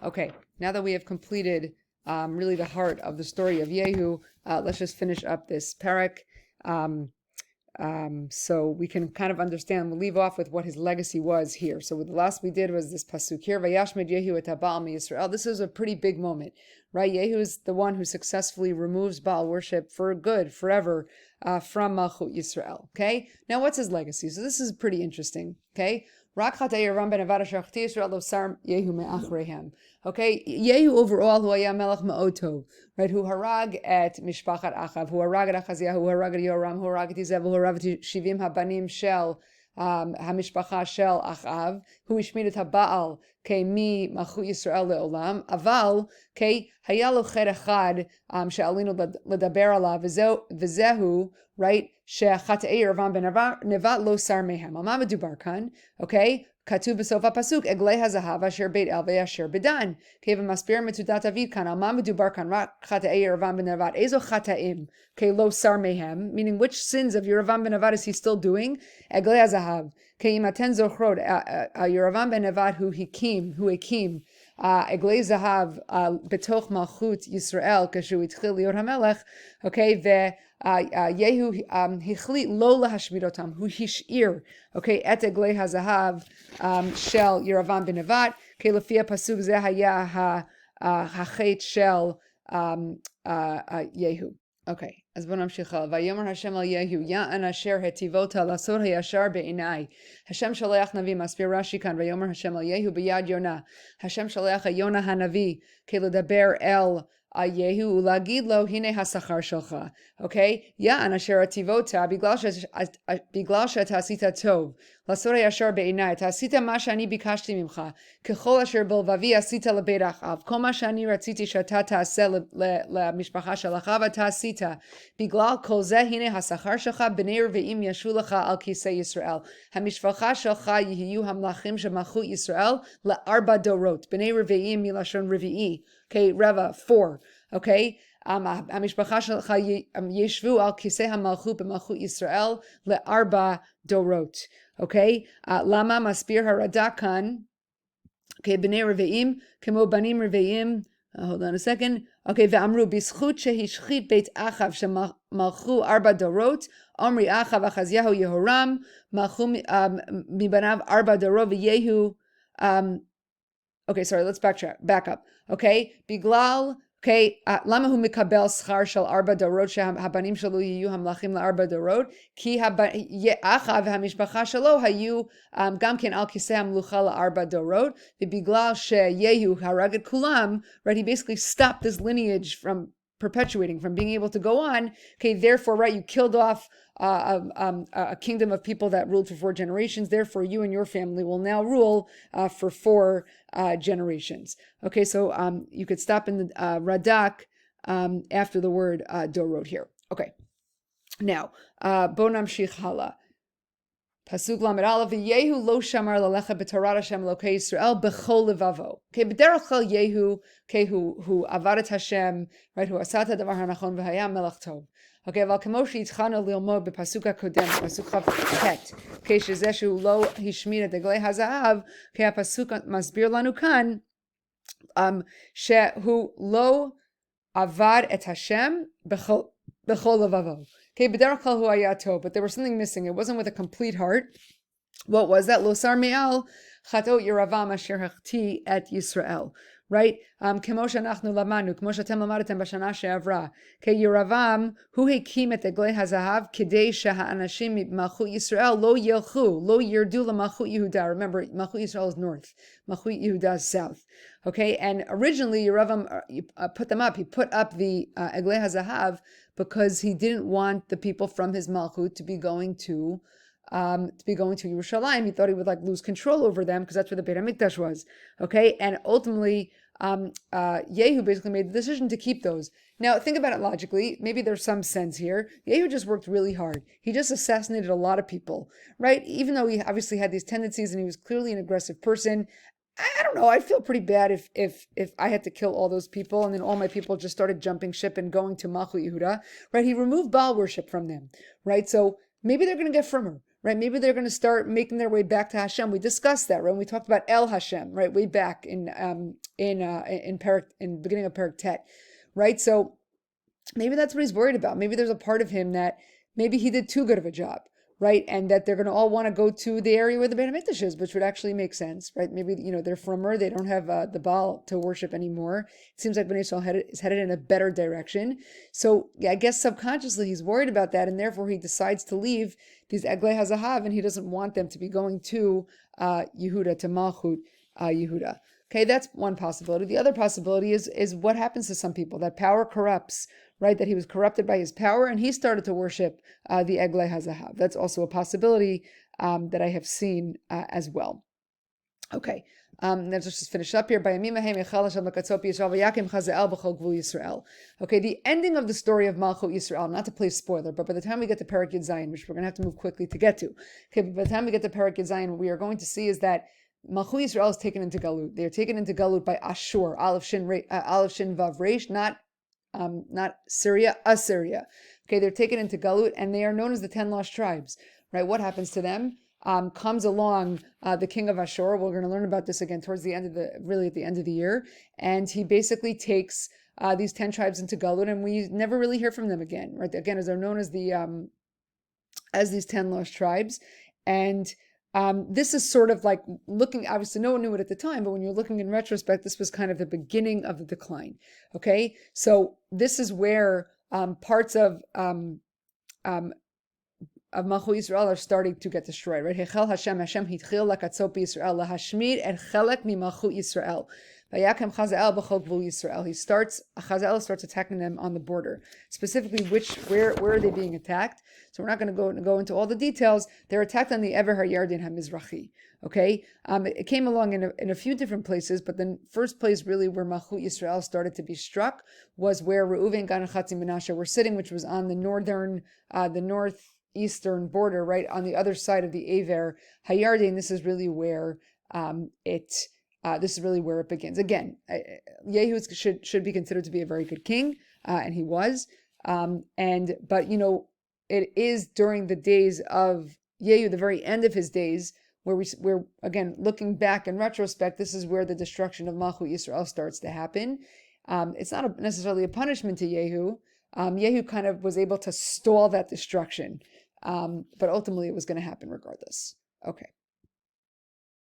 Okay, now that we have completed really the heart of the story of Yehu, let's just finish up this parak. So we can kind of understand. We'll leave off with what his legacy was here. So the last we did was this pasuk here, Vayashmed Yehu et Baal Yisrael. This is a pretty big moment, right? Yehu is the one who successfully removes Baal worship for good, forever, from Malchut Yisrael. Okay, now what's his legacy? So this is pretty interesting. Okay. Okay, Yehu overall, who היה מלך מאוד טוב, right? הוא הרג את משפחת אחאב, הוא הרג את אחזיהו, הוא הרג את יהורם, הוא הרג את איזבל, הוא הרג את 70 הבנים של המשפחה של אחאב, הוא השמיד את הבעל ממלכות ישראל לעולם, אבל היה לו חטא אחד שעלינו לדבר עליו, וזהו, right? שחטאי ירבעם בן נבט לא שר מהם. על מה מדובר כאן? אוקיי? כתוב בסוף הפסוק, עגלי הזהב אשר בית אל ואשר בדן. ומסביר מצודת דוד כאן, על מה מדובר כאן? רק חטאי ירבעם בן נבט. איזו חטאים? לא שר מהם, meaning which sins of ירבעם בן נבט is he still doing? עגלי הזהב. אם אתן זוכרות, ירבעם בן נבט הוא הקים עגלי זהב בתוך מלכות ישראל כשהוא התחיל להיות המלך, אוקיי? יהוא החליט לא להשמיד אותם, הוא השאיר, אוקיי, את עגלי הזהב של ירבעם בן נבט, כי לפי הפסוק זה היה החטא של יהוא. אוקיי, אז בואו נמשיך הלאה. ויאמר השם אל יהוא, יען אשר היטיבות לעשות הישר בעיניי. השם שלח נביא, מסביר רש"י כאן, ויאמר השם אל יהוא ביד יונה. השם שלח יונה הנביא, לדבר אל יהוא ולהגיד לו, הנה השכר שלך. אוקיי? יען אשר היטיבות, בגלל שאתה עשית טוב, לעשות הישר בעיניי, אתה עשית מה שאני ביקשתי ממך, ככל אשר בלבבי עשית לבית אחאב, כל מה שאני רציתי שאתה תעשה למשפחה שלך, ואתה עשית. בגלל כל זה, הנה השכר שלך, בני רביעים ישו לך על כיסא ישראל. המשפחה שלך יהיו המלכים של מלכות ישראל ל4 דורות. בני רביעים מלשון רביעי, אוקיי? רבע, 4, אוקיי? המשפחה שלך ישבו על כיסא המלכות במלכות ישראל ל4 דורות. אוקיי? למה מסביר הרד"ק כאן? אוקיי, בני רביעים כמו בנים רביעים, hold on a second, אוקיי, ואמרו, בזכות שהשחית בית אחאב שמלכו 4 דורות, עמרי אחאב אחזיהו יהורם, מלכו מבניו 4 דורות, ויהוא, okay, sorry, let's back up, okay, בגלל, okay, למה הוא מקבל שכר של 4 דורות שהבנים שלו יהיו המלכים ל4 דורות? כי אחאב והמשפחה שלו היו גם כן על כיסא המלוכה ל4 דורות, ובגלל שיהוא הרג את כולם, right, he basically stopped this lineage from perpetuating, from being able to go on. Okay, therefore, right, you killed off a kingdom of people that ruled for 4 generations. Therefore, you and your family will now rule for 4 generations. Okay, so you could stop in the Radak after the word dorot here. Okay, now bo namshich hala. Pasuk lamed aleph, Yehu lo shamar lalecha b'torat Hashem Elokei Yisrael b'chol levavo. Okay, b'derech kol Yehu, okay, who avadet Hashem, right, who asat hadavar hanachon v'haya melech tov. Okay, אבל כמו שהתחלנו ללמוד בפסוק הקודם, פסוק כ"ט, okay, שזה שהוא לא השמיד את עגלי הזהב, okay, הפסוק מסביר לנו כאן, שהוא לא עבד את השם בכל לבבו. Okay, בדרך כלל הוא היה טוב, but there was something missing. It wasn't with a complete heart. What was that? לא שר מעל חטאות ירבעם אשר החטיא את ישראל. Right? כמו שאנחנו למדנו, כמו שאתם למדתם בשנה שעברה, כי ירבעם הוא הקים את עגלי הזהב כדי שהאנשים ממלכות ישראל לא ילכו, לא ירדו למלכות יהודה. Remember, מלכות ישראל is north, מלכות יהודה is south. Okay, and originally Yeravam put them up. He put up the עגלי הזהב because he didn't want the people from his malchut to be going to Yerushalayim. He thought he would lose control over them because that's where the Beit HaMikdash was. Okay, and ultimately Yehu basically made the decision to keep those. Now think about it logically. Maybe there's some sense here. Yehu just worked really hard. He just assassinated a lot of people, right? Even though he obviously had these tendencies and he was clearly an aggressive person. I don't know. I'd feel pretty bad if I had to kill all those people and then all my people just started jumping ship and going to Malchut Yehuda, right? He removed Baal worship from them, right? So maybe they're going to get firmer, right? Maybe they're going to start making their way back to Hashem. We discussed that, right? When we talked about El Hashem, right? Way back in beginning of Perek Tet, right? So maybe that's what he's worried about. Maybe there's a part of him that maybe he did too good of a job, right? And that they're going to all want to go to the area where the Beit HaMikdash is, which would actually make sense, right? Maybe, they're frommer. They don't have the Baal to worship anymore. It seems like Bnei Yisrael is headed in a better direction. So yeah, I guess subconsciously he's worried about that, and therefore he decides to leave these Eglei HaZahav, and he doesn't want them to be going to Yehuda, to Malchut Yehuda. Okay, that's one possibility. The other possibility is what happens to some people, that power corrupts, right? That he was corrupted by his power and he started to worship the Eglei HaZahav. That's also a possibility that I have seen as well. Okay, let's just finish up here. Okay, the ending of the story of Malchut Yisrael, not to play spoiler, but by the time we get to Perek Yud Zayin, which we're going to have to move quickly to get to, okay, but by the time we get to Perek Yud Zayin, what we are going to see is that Malchut Yisrael is taken into Galut. They are taken into Galut by Ashur, Aleph Shin Vav Reish, not Syria, Assyria. Okay, they're taken into Galut, and they are known as the 10 lost tribes. Right? What happens to them? Comes along the king of Ashur. We're going to learn about this again towards the end of at the end of the year, and he basically takes these 10 tribes into Galut, and we never really hear from them again. Right? Again, as they're known as as these 10 lost tribes, and this is sort of like looking, obviously no one knew it at the time, but when you're looking in retrospect, this was kind of the beginning of the decline. Okay, so this is where parts of Malchut Yisrael are starting to get destroyed, right? Hechel Hashem hitchil lakatzot Yisrael lahashmid et chelek mi Malchut Yisrael. Vayakem Chazael b'chol gvul Yisrael. Chazael starts attacking them on the border. Specifically, where are they being attacked? So we're not going to go into all the details. They're attacked on the Ever HaYarden HaMizrachi. Okay, it came along in a few different places, but the first place really where Malchut Yisrael started to be struck was where Reuven, Gad, and Chatzi Menashe were sitting, which was on the northeastern border, right on the other side of the Ever HaYarden. This is really where it begins. Again, Yehu should be considered to be a very good king, and he was. But it is during the days of Yehu, the very end of his days, where again, looking back in retrospect, this is where the destruction of Malchut Yisrael starts to happen. It's not necessarily a punishment to Yehu. Yehu kind of was able to stall that destruction, but ultimately it was going to happen regardless. Okay.